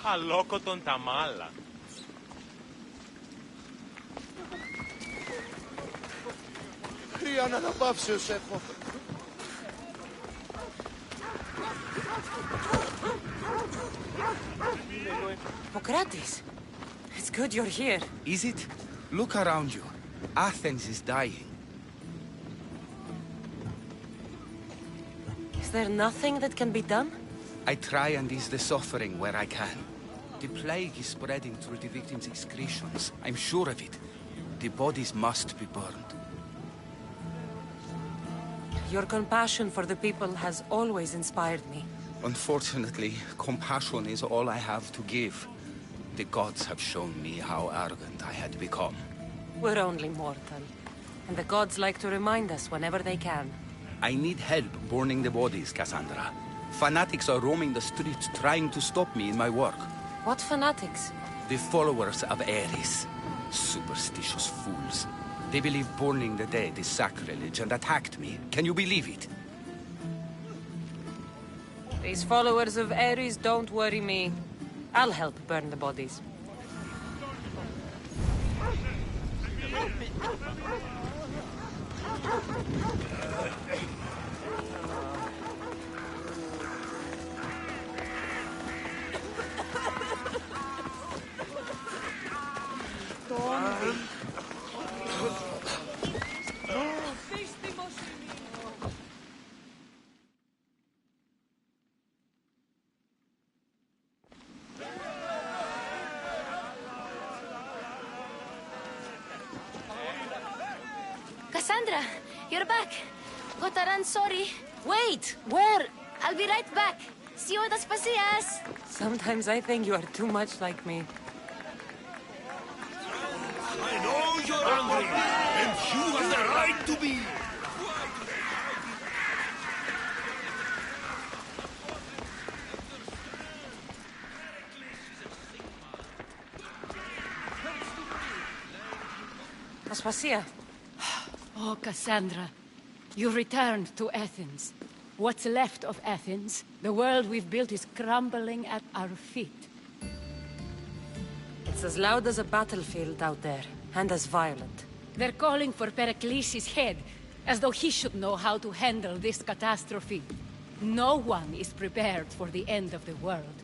Αλόκοτον τα μάλα. Χρειαν αναπαύσεως έχω. Hippocrates, it's good you're here. Is it? Look around you. Athens is dying. Is there nothing that can be done? I try and ease the suffering where I can. The plague is spreading through the victims' excretions. I'm sure of it. The bodies must be burned. Your compassion for the people has always inspired me. Unfortunately, compassion is all I have to give. The gods have shown me how arrogant I had become. We're only mortal. And the gods like to remind us whenever they can. I need help burning the bodies, Cassandra. Fanatics are roaming the streets trying to stop me in my work. What fanatics? The followers of Ares. Superstitious fools. They believe burning the dead is sacrilege and attacked me. Can you believe it? These followers of Ares don't worry me. I'll help burn the bodies. Cassandra, you're back. Gotta run, sorry. Wait! Where? I'll be right back. See you at Aspasias. Sometimes I think you are too much like me. I know you're angry, and you have the right to be. Aspasia. Oh, Cassandra, you returned to Athens. What's left of Athens? The world we've built is crumbling at our feet. It's as loud as a battlefield out there, and as violent. They're calling for Pericles' head, as though he should know how to handle this catastrophe. No one is prepared for the end of the world.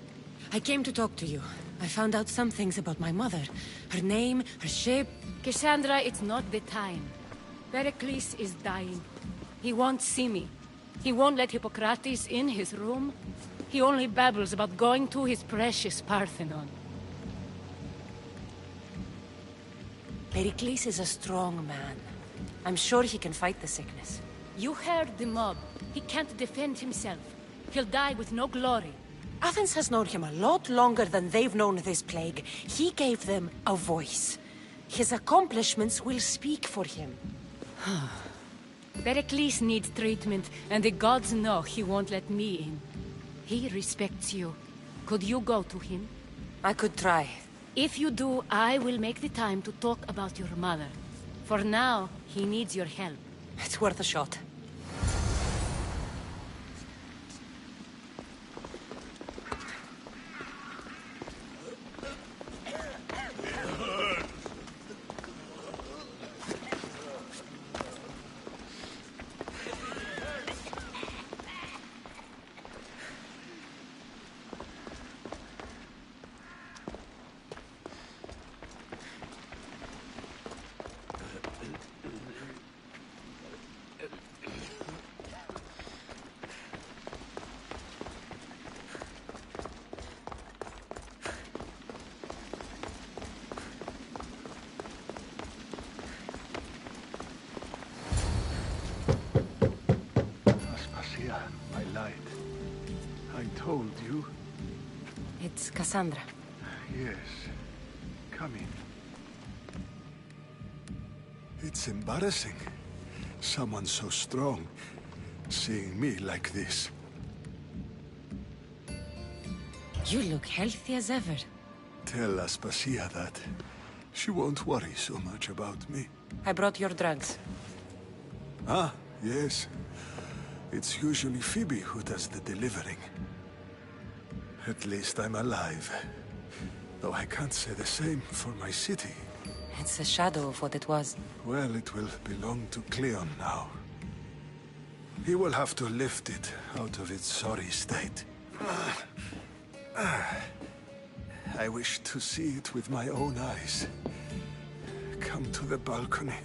I came to talk to you. I found out some things about my mother. Her name, her shape... Cassandra, it's not the time. Pericles is dying. He won't see me. He won't let Hippocrates in his room. He only babbles about going to his precious Parthenon. Pericles is a strong man. I'm sure he can fight the sickness. You heard the mob. He can't defend himself. He'll die with no glory. Athens has known him a lot longer than they've known this plague. He gave them a voice. His accomplishments will speak for him. Pericles needs treatment, and the gods know he won't let me in. He respects you. Could you go to him? I could try. If you do, I will make the time to talk about your mother. For now, he needs your help. It's worth a shot. I lied. I told you. It's Cassandra. Yes. Come in. It's embarrassing. Someone so strong, seeing me like this. You look healthy as ever. Tell Aspasia that. She won't worry so much about me. I brought your drugs. Ah, yes. It's usually Phoebe who does the delivering. At least I'm alive. Though I can't say the same for my city. It's a shadow of what it was. Well, it will belong to Cleon now. He will have to lift it out of its sorry state. I wish to see it with my own eyes. Come to the balcony.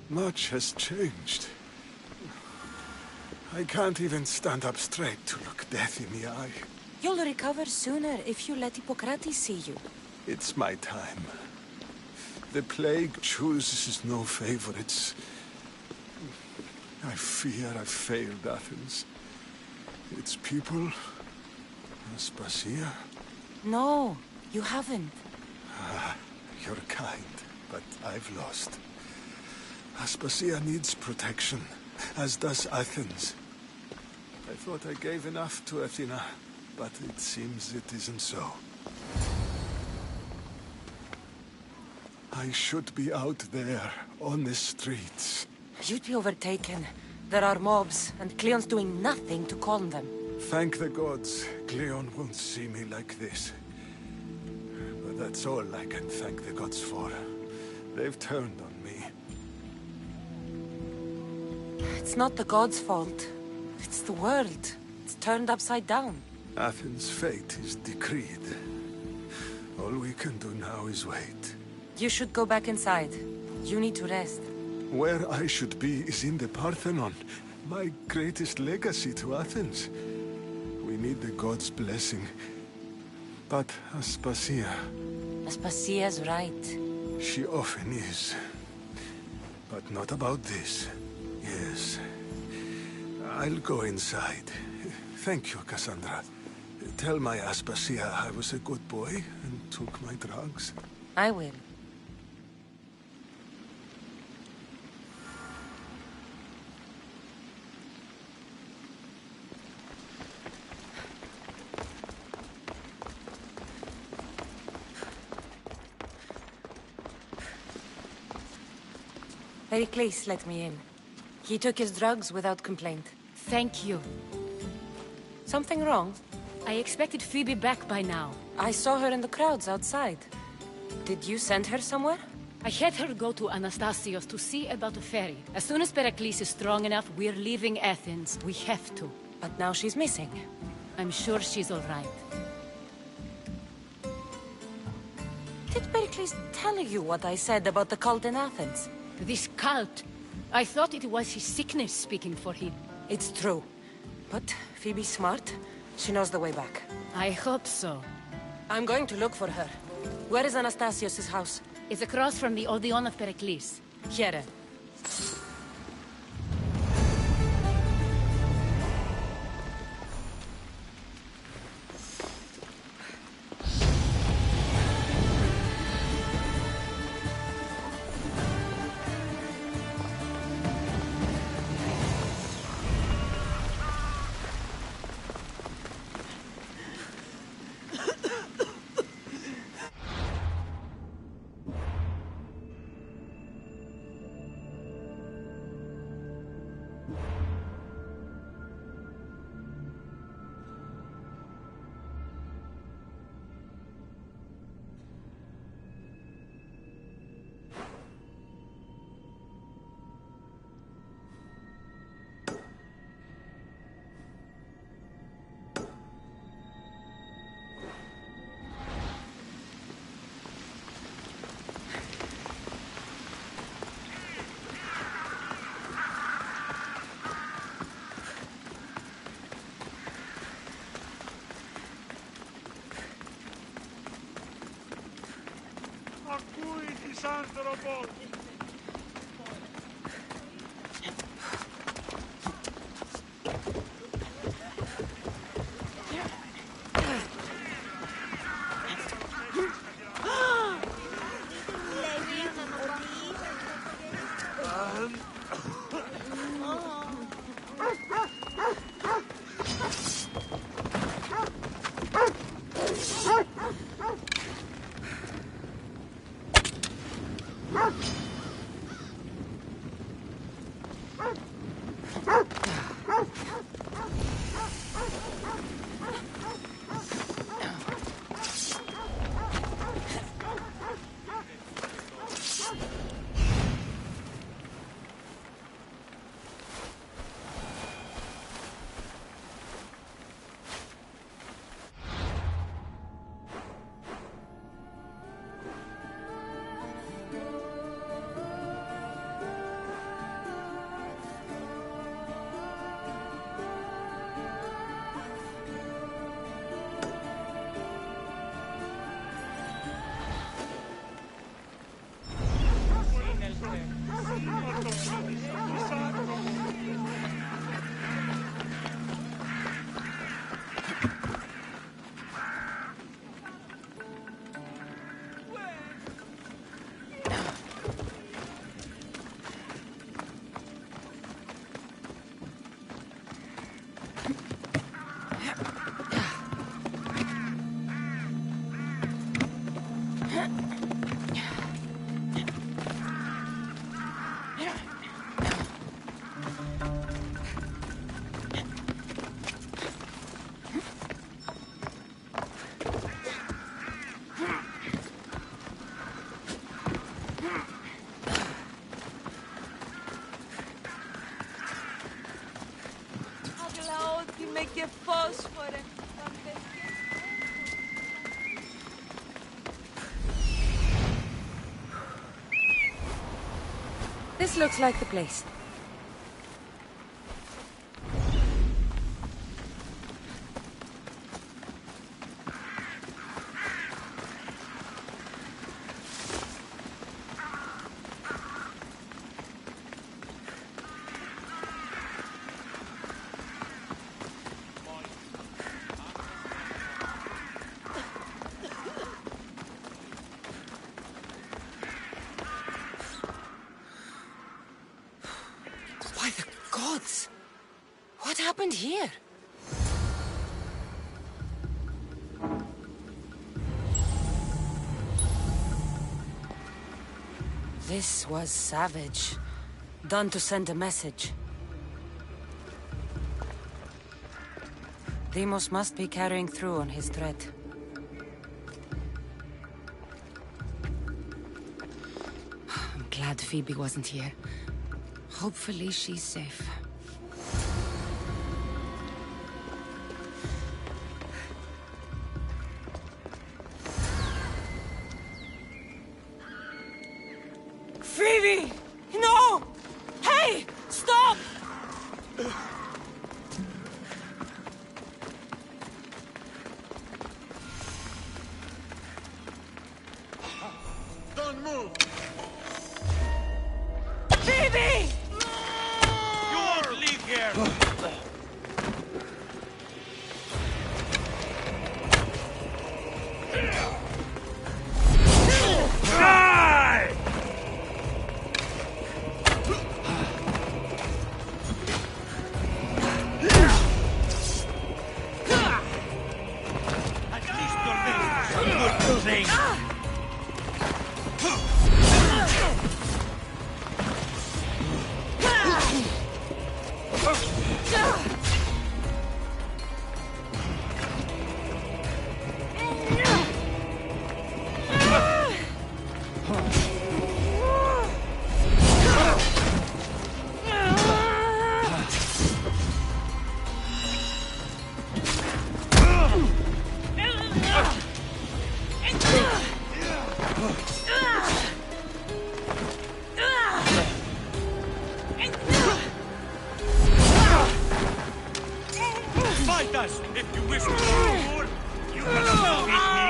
Much has changed. I can't even stand up straight to look death in the eye. You'll recover sooner if you let Hippocrates see you. It's my time. The plague chooses no favorites. I fear I've failed Athens. Its people... Aspasia? No, you haven't. You're kind, but I've lost. Aspasia needs protection, as does Athens. I thought I gave enough to Athena, but it seems it isn't so. I should be out there, on the streets. You'd be overtaken. There are mobs, and Cleon's doing nothing to calm them. Thank the gods, Cleon won't see me like this. But that's all I can thank the gods for. They've turned on me. It's not the gods' fault. It's the world. It's turned upside down. Athens' fate is decreed. All we can do now is wait. You should go back inside. You need to rest. Where I should be is in the Parthenon, my greatest legacy to Athens. We need the gods' blessing. But Aspasia... Aspasia's right. She often is. But not about this. Yes. I'll go inside. Thank you, Cassandra. Tell my Aspasia I was a good boy and took my drugs. I will. Pericles let me in. He took his drugs without complaint. Thank you. Something wrong? I expected Phoebe back by now. I saw her in the crowds outside. Did you send her somewhere? I had her go to Anastasios to see about a ferry. As soon as Pericles is strong enough, we're leaving Athens. We have to. But now she's missing. I'm sure she's all right. Did Pericles tell you what I said about the cult in Athens? This cult. I thought it was his sickness speaking for him. It's true. But Phoebe's smart. She knows the way back. I hope so. I'm going to look for her. Where is Anastasios' house? It's across from the Odeon of Pericles. Here. Ακούει της άνθρωπος! Ah! και φόσφορε. This looks like the place. By the gods! What happened here? This was savage. Done to send a message. Deimos must be carrying through on his threat. I'm glad Phoebe wasn't here. Hopefully she's safe. Phoebe! No! Hey! Stop! Don't move! Phoebe! You won't leave here! At least your name is a good thing. Fight us if you wish to rule. You can still beat me.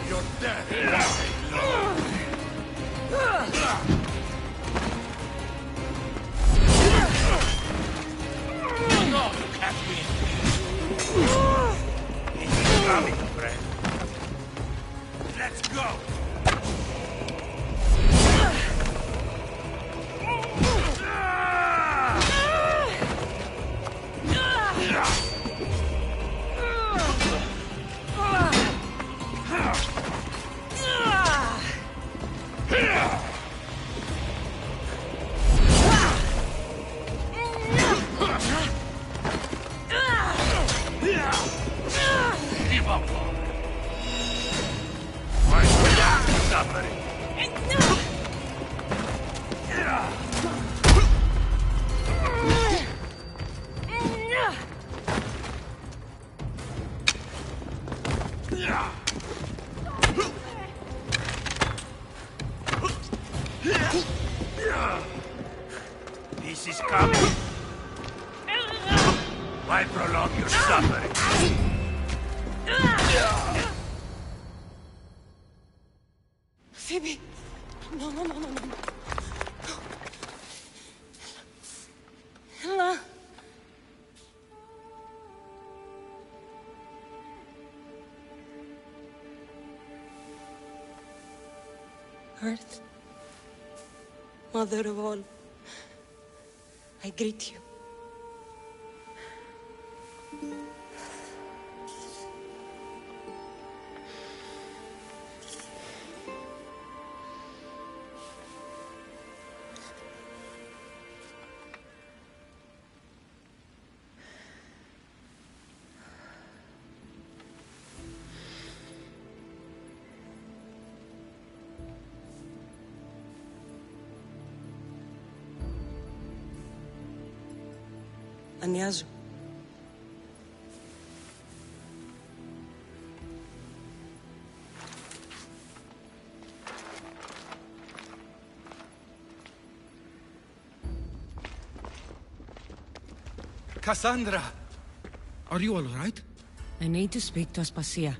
You're dead! No, you can't win. It's coming, friend. Let's go. Give up. My suffering. This is coming. Why prolong your suffering? Phoebe! No, no, no, no, no. Ella! Earth, Mother of all, I greet you. Ανιάζω. Cassandra! Are you all right? I need to speak to Aspasia.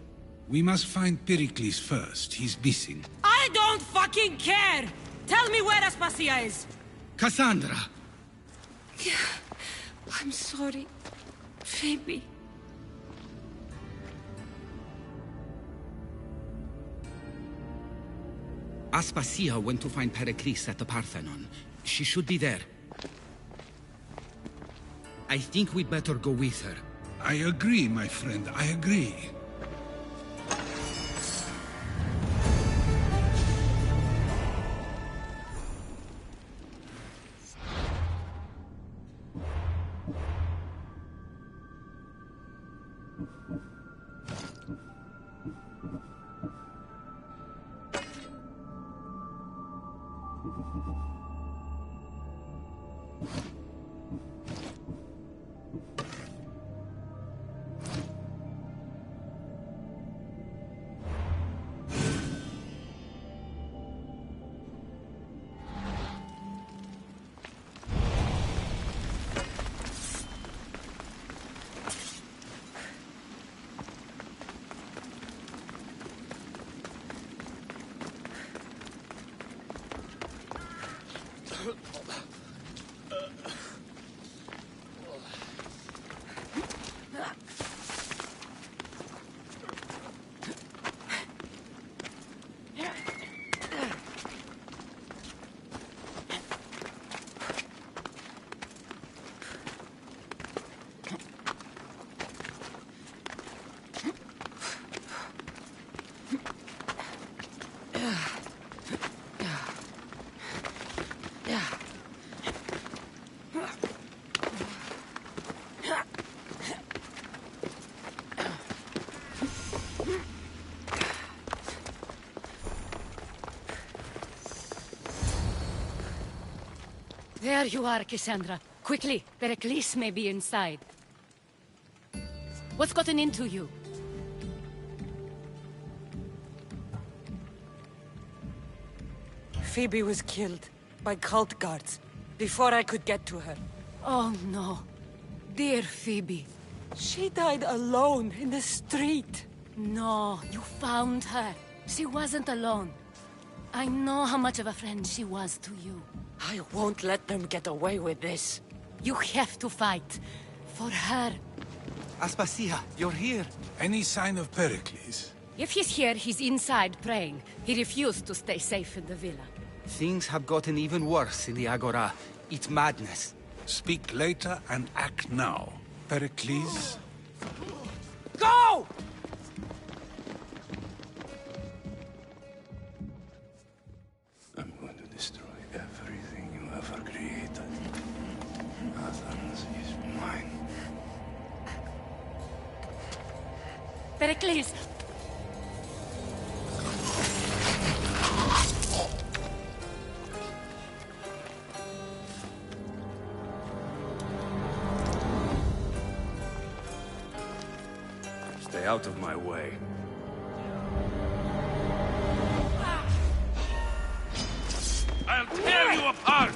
We must find Pericles first. He's missing. I don't fucking care! Tell me where Aspasia is! Cassandra! I'm sorry, Phoebe. Aspasia went to find Pericles at the Parthenon. She should be there. I think we'd better go with her. I agree, my friend. I agree. There you are, Cassandra. Quickly, Pericles may be inside. What's gotten into you? Phoebe was killed by cult guards before I could get to her. Oh no. Dear Phoebe. She died alone in the street. No, you found her. She wasn't alone. I know how much of a friend she was to you. I won't let them get away with this. You have to fight. For her. Aspasia, you're here. Any sign of Pericles? If he's here, he's inside praying. He refused to stay safe in the villa. Things have gotten even worse in the Agora. It's madness. Speak later and act now. Pericles? Go! I'm going to destroy everything you ever created. Athens is mine. Pericles! Stay out of my way. I'll tear you apart!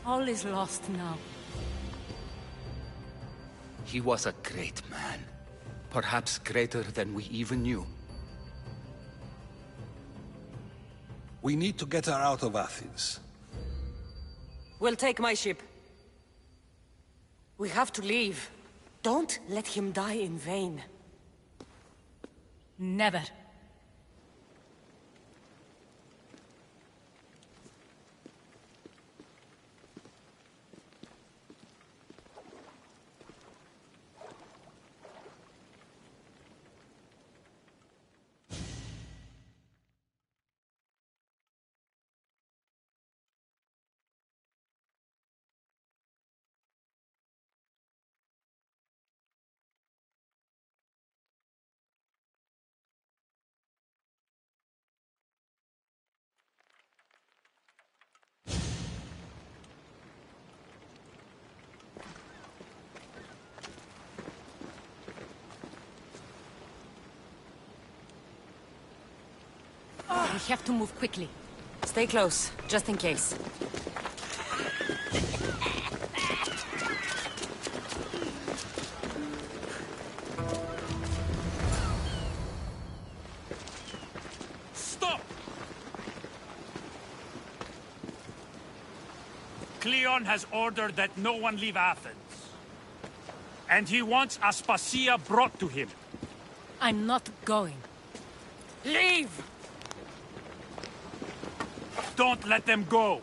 All is lost now. He was a great man. Perhaps greater than we even knew. We need to get her out of Athens. We'll take my ship. We have to leave. Don't let him die in vain. Never. We have to move quickly. Stay close, just in case. Stop! Cleon has ordered that no one leave Athens. And he wants Aspasia brought to him. I'm not going. Leave! Don't let them go!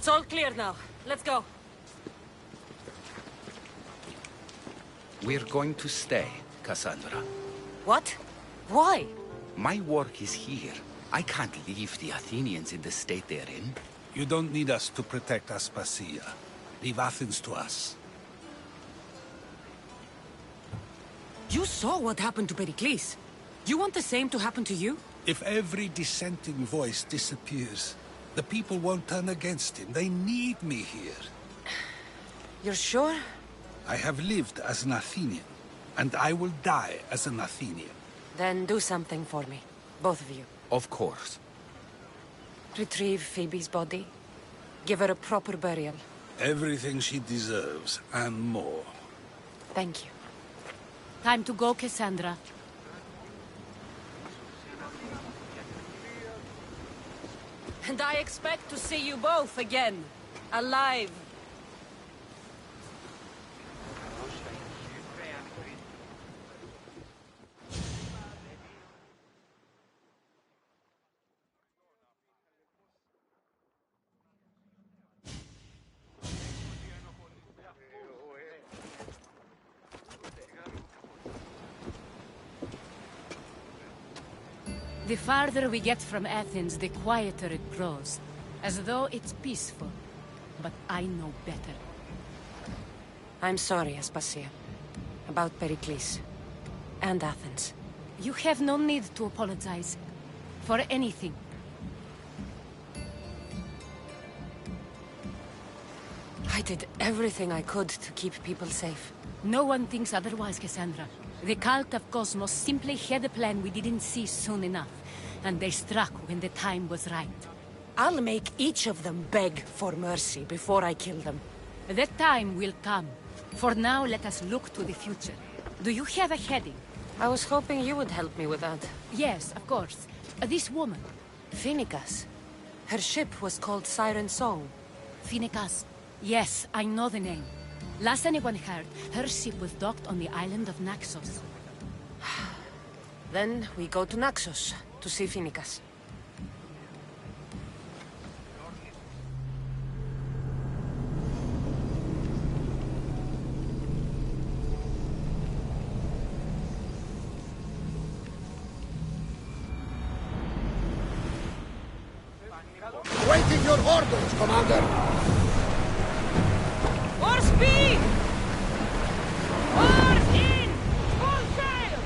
It's all clear now. Let's go. We're going to stay, Cassandra. What? Why? My work is here. I can't leave the Athenians in the state they're in. You don't need us to protect Aspasia. Leave Athens to us. You saw what happened to Pericles. You want the same to happen to you? If every dissenting voice disappears, the people won't turn against him. They need me here. You're sure? I have lived as an Athenian, and I will die as an Athenian. Then do something for me. Both of you. Of course. Retrieve Phoebe's body. Give her a proper burial. Everything she deserves, and more. Thank you. Time to go, Cassandra. And I expect to see you both again. Alive. The farther we get from Athens, the quieter it grows. As though it's peaceful. But I know better. I'm sorry, Aspasia. About Pericles. And Athens. You have no need to apologize. For anything. I did everything I could to keep people safe. No one thinks otherwise, Cassandra. The cult of Cosmos simply had a plan we didn't see soon enough. And they struck when the time was right. I'll make each of them beg for mercy before I kill them. That time will come. For now, let us look to the future. Do you have a heading? I was hoping you would help me with that. Yes, of course. This woman. Phoenicas. Her ship was called Siren Song. Phoenicas. Yes, I know the name. Last anyone heard, her ship was docked on the island of Naxos. Then we go to Naxos to see Phoenicas. Waiting your orders, Commander! More speed! Oars in! Full sail!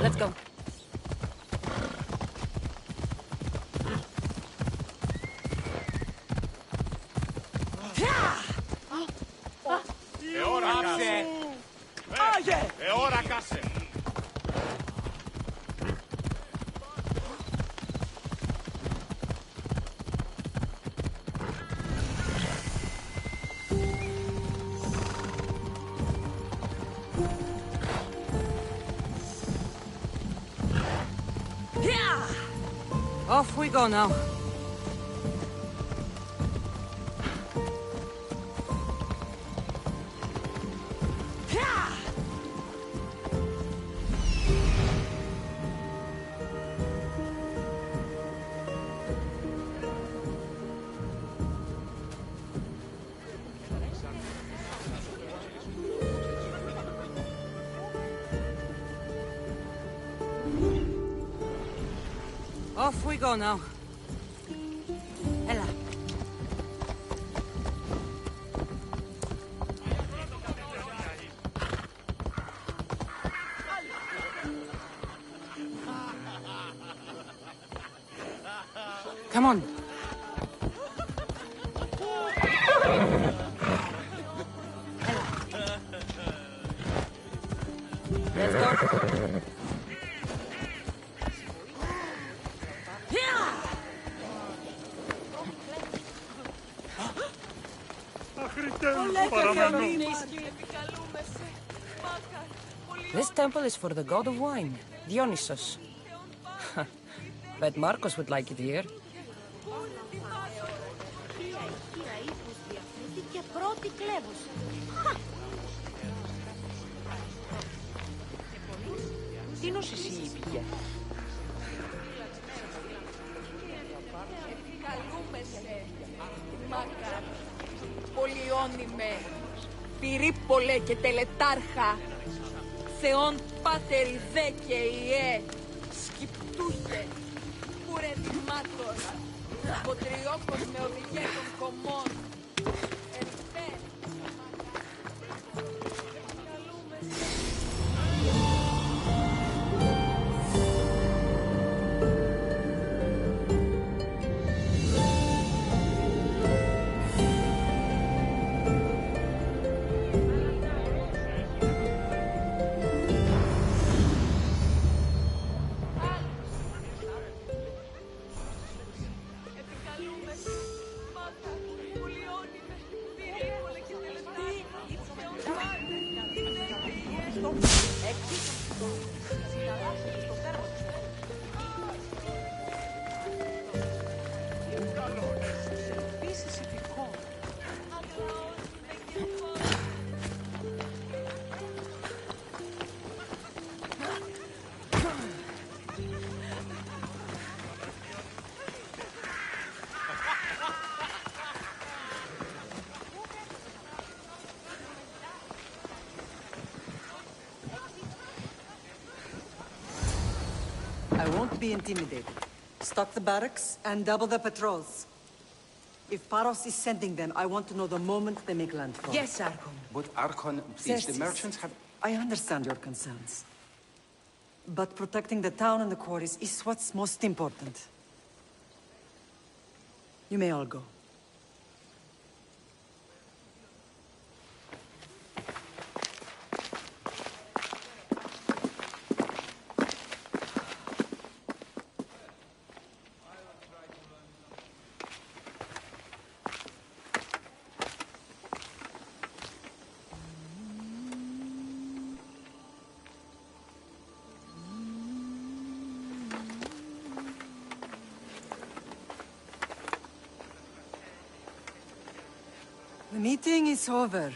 Let's go. Ora κάσε! Off we go now. Off we go now. Ella. Come on. Ella. Let's go. This temple is for the god of wine, Dionysos. Bet Marcos would like it here. Τι νόσηση ήπια. Καλούμεσαι, Μάκα, πολυώνυμε, πυρίπολε και τελετάρχα, Θεόν Πάτερ Ιδέ και Ιε, σκυπτούχε, κουρεδημάτων, ποτριόκος με οδηγέ των κομμών, ερθέ. I won't be intimidated. Stock the barracks and double the patrols. If Paros is sending them, I want to know the moment they make landfall. Yes, Archon. But Archon, please, the Yes, merchants have... I understand your concerns. But protecting the town and the quarries is what's most important. You may all go. The meeting is over.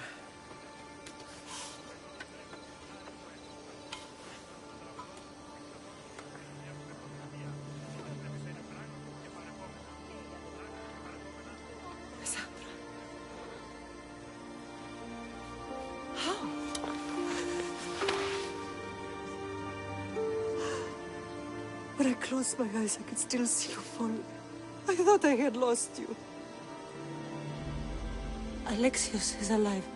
Cassandra. How? When I closed my eyes, I could still see you fall. I thought I had lost you. Alexios is alive.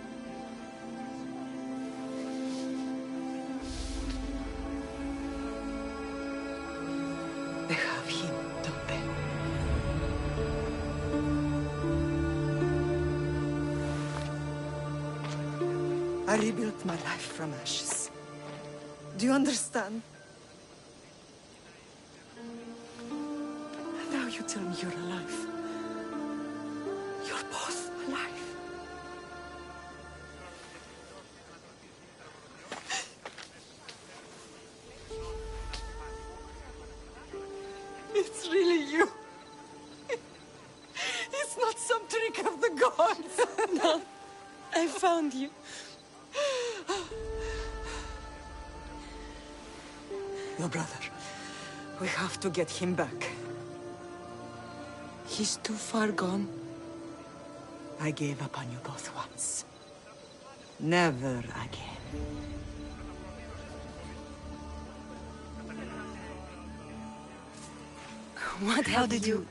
I rebuilt my life from ashes. Do you understand? Now you tell me you're alive. You're both alive. It's really you. It's not some trick of the gods. No, I found you. Your brother. We have to get him back. He's too far gone. I gave up on you both once. Never again. What How have did you...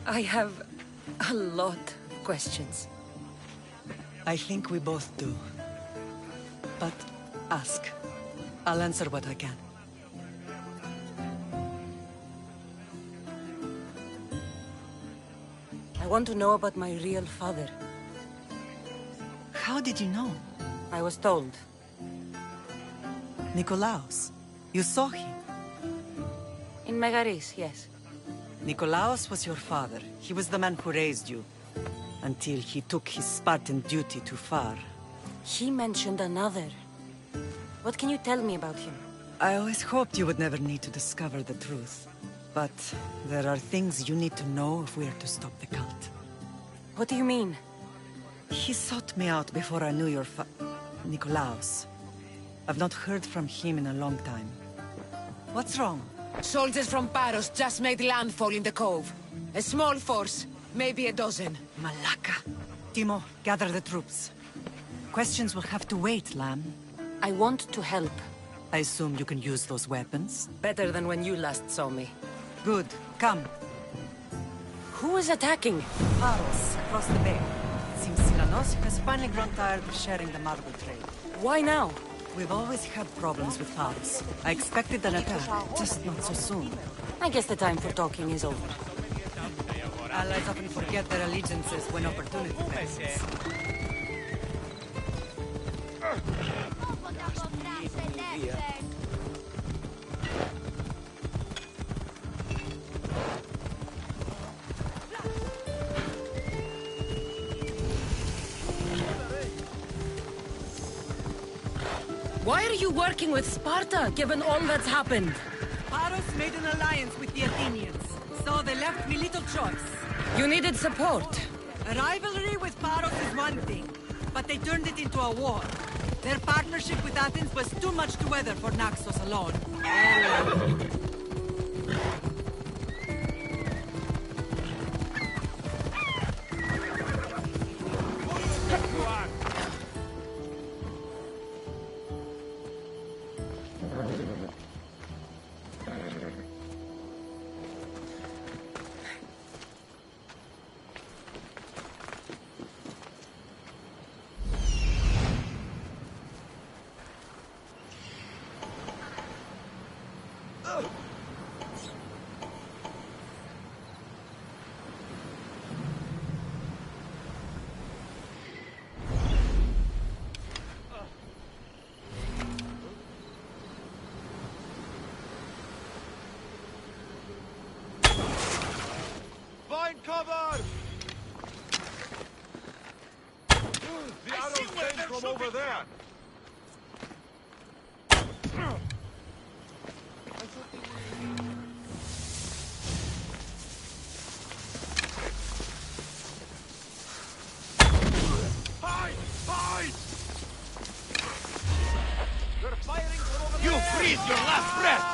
I have a lot of questions. I think we both do. But ask. I'll answer what I can. I want to know about my real father. How did you know? I was told. Nikolaos. You saw him. In Megaris, yes. Nikolaos was your father. He was the man who raised you. Until he took his Spartan duty too far. He mentioned another. What can you tell me about him? I always hoped you would never need to discover the truth. But there are things you need to know if we are to stop the cult. What do you mean? He sought me out before I knew your Nikolaos. I've not heard from him in a long time. What's wrong? Soldiers from Paros just made landfall in the cove. A small force, maybe a dozen. Malaka. Timo, gather the troops. Questions will have to wait, Lamb. I want to help. I assume you can use those weapons? Better than when you last saw me. Good. Come. Who is attacking? Paros, across the bay. Seems Silanos has finally grown tired of sharing the marble trade. Why now? We've always had problems with Paros. I expected an attack, just not so soon. I guess the time for talking is over. Allies often forget their allegiances when opportunity passes. Why are you working with Sparta, given all that's happened? Paros made an alliance with the Athenians, so they left me little choice. You needed support. A rivalry with Paros is one thing, but they turned it into a war. Their partnership with Athens was too much to weather for Naxos alone. Cover! The arrows came from over there! Hide! Hide! They're firing from over there! You freeze your last breath!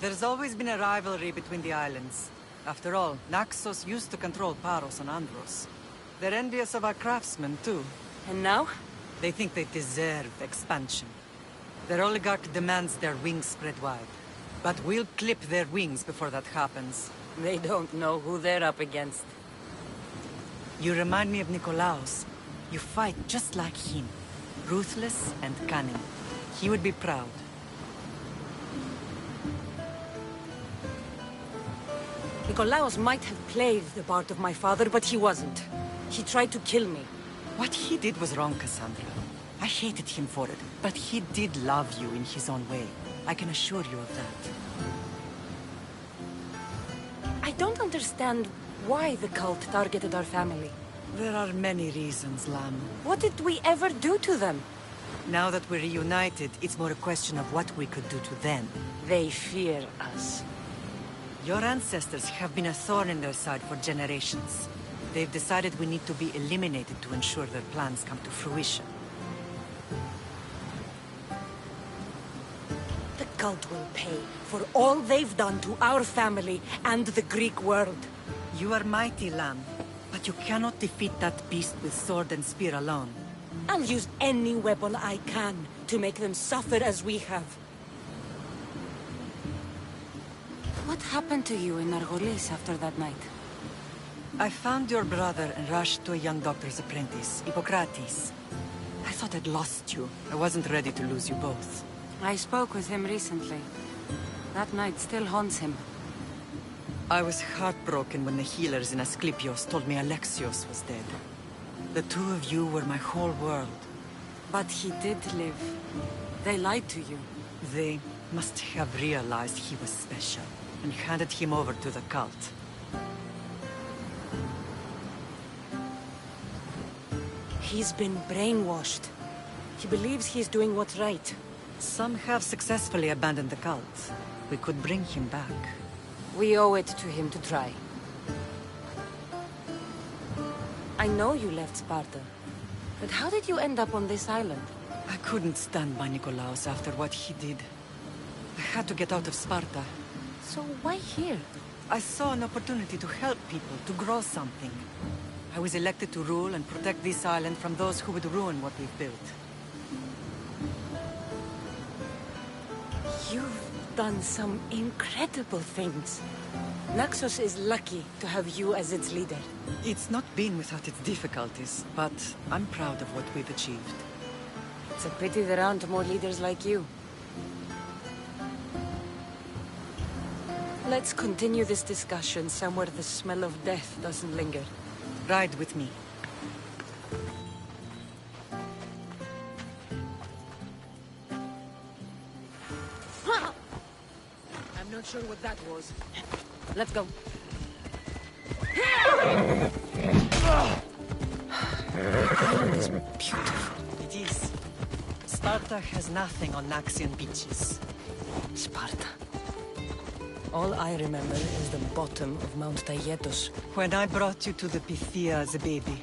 There's always been a rivalry between the islands. After all, Naxos used to control Paros and Andros. They're envious of our craftsmen, too. And now? They think they deserve expansion. Their oligarch demands their wings spread wide. But we'll clip their wings before that happens. They don't know who they're up against. You remind me of Nikolaos. You fight just like him. Ruthless and cunning. He would be proud. Nikolaos might have played the part of my father, but he wasn't. He tried to kill me. What he did was wrong, Cassandra. I hated him for it, but he did love you in his own way. I can assure you of that. I don't understand why the cult targeted our family. There are many reasons, Lam. What did we ever do to them? Now that we're reunited, it's more a question of what we could do to them. They fear us. Your ancestors have been a thorn in their side for generations. They've decided we need to be eliminated to ensure their plans come to fruition. The cult will pay for all they've done to our family and the Greek world. You are mighty, Lam, but you cannot defeat that beast with sword and spear alone. I'll use any weapon I can to make them suffer as we have. What happened to you in Argolis after that night? I found your brother and rushed to a young doctor's apprentice, Hippocrates. I thought I'd lost you. I wasn't ready to lose you both. I spoke with him recently. That night still haunts him. I was heartbroken when the healers in Asclepios told me Alexios was dead. The two of you were my whole world. But he did live. They lied to you. They must have realized he was special and handed him over to the cult. He's been brainwashed. He believes he's doing what's right. Some have successfully abandoned the cult. We could bring him back. We owe it to him to try. I know you left Sparta, but how did you end up on this island? I couldn't stand by Nikolaos after what he did. I had to get out of Sparta. So why here? I saw an opportunity to help people, to grow something. I was elected to rule and protect this island from those who would ruin what we've built. You've done some incredible things. Naxos is lucky to have you as its leader. It's not been without its difficulties, but I'm proud of what we've achieved. It's a pity there aren't more leaders like you. Let's continue this discussion somewhere the smell of death doesn't linger. Ride with me. I'm not sure what that was. Let's go. It's beautiful. It is. Sparta has nothing on Naxian beaches. Sparta. All I remember is the bottom of Mount Taygetos. When I brought you to the Pythia as a baby,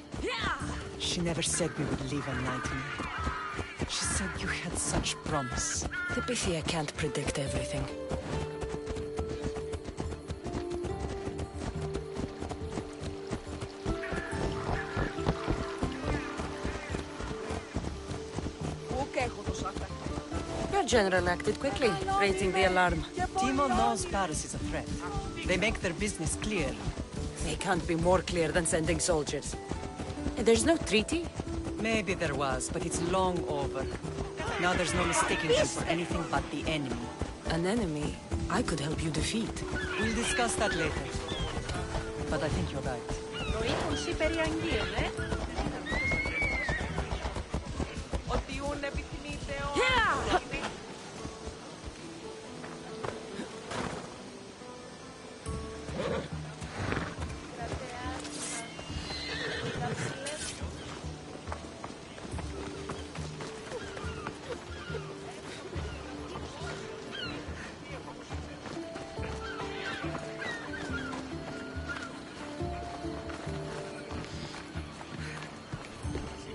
she never said we would live unlike me. She said you had such promise. The Pythia can't predict everything. Your general acted quickly, raising the alarm. Timo knows Paris is a threat. They make their business clear. They can't be more clear than sending soldiers. There's no treaty? Maybe there was, but it's long over. Now there's no mistaking them for anything but the enemy. An enemy I could help you defeat. We'll discuss that later. But I think you're right.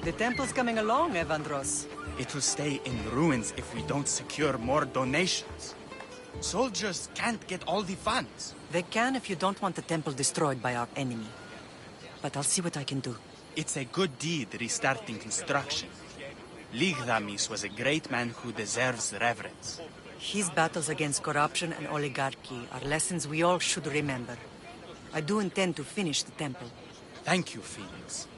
The temple's coming along, Evandros. It will stay in ruins if we don't secure more donations. Soldiers can't get all the funds. They can if you don't want the temple destroyed by our enemy. But I'll see what I can do. It's a good deed restarting construction. Ligdamis was a great man who deserves reverence. His battles against corruption and oligarchy are lessons we all should remember. I do intend to finish the temple. Thank you, Felix.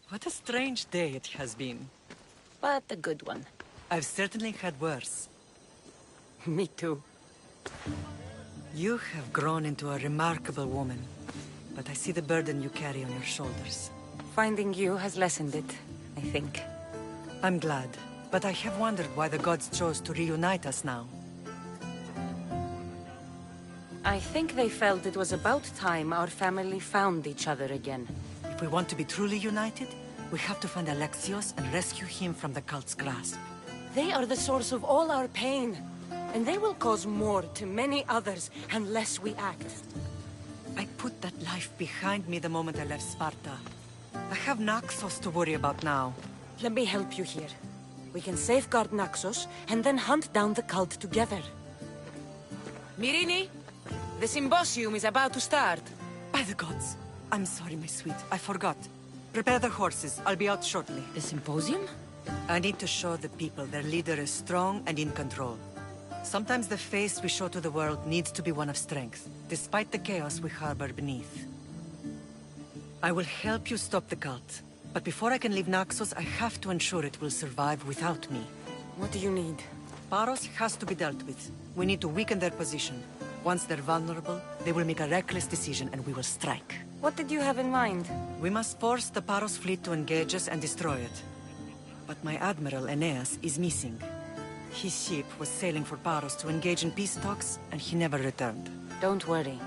What a strange day it has been. But a good one. I've certainly had worse. Me too. You have grown into a remarkable woman, but I see the burden you carry on your shoulders. Finding you has lessened it, I think. I'm glad, but I have wondered why the gods chose to reunite us now. I think they felt it was about time our family found each other again. If we want to be truly united, we have to find Alexios and rescue him from the cult's grasp. They are the source of all our pain, and they will cause more to many others unless we act. I put that life behind me the moment I left Sparta. I have Naxos to worry about now. Let me help you here. We can safeguard Naxos, and then hunt down the cult together. Myrrine, the symposium is about to start. By the gods. I'm sorry, my sweet. I forgot. Prepare the horses. I'll be out shortly. The symposium? I need to show the people their leader is strong and in control. Sometimes the face we show to the world needs to be one of strength, despite the chaos we harbor beneath. I will help you stop the cult. But before I can leave Naxos, I have to ensure it will survive without me. What do you need? Paros has to be dealt with. We need to weaken their position. Once they're vulnerable, they will make a reckless decision and we will strike. What did you have in mind? We must force the Paros fleet to engage us and destroy it. But my admiral, Aeneas, is missing. His ship was sailing for Paros to engage in peace talks, and he never returned. Don't worry.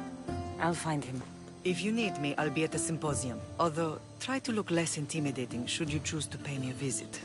I'll find him. If you need me, I'll be at the symposium. Although, try to look less intimidating should you choose to pay me a visit.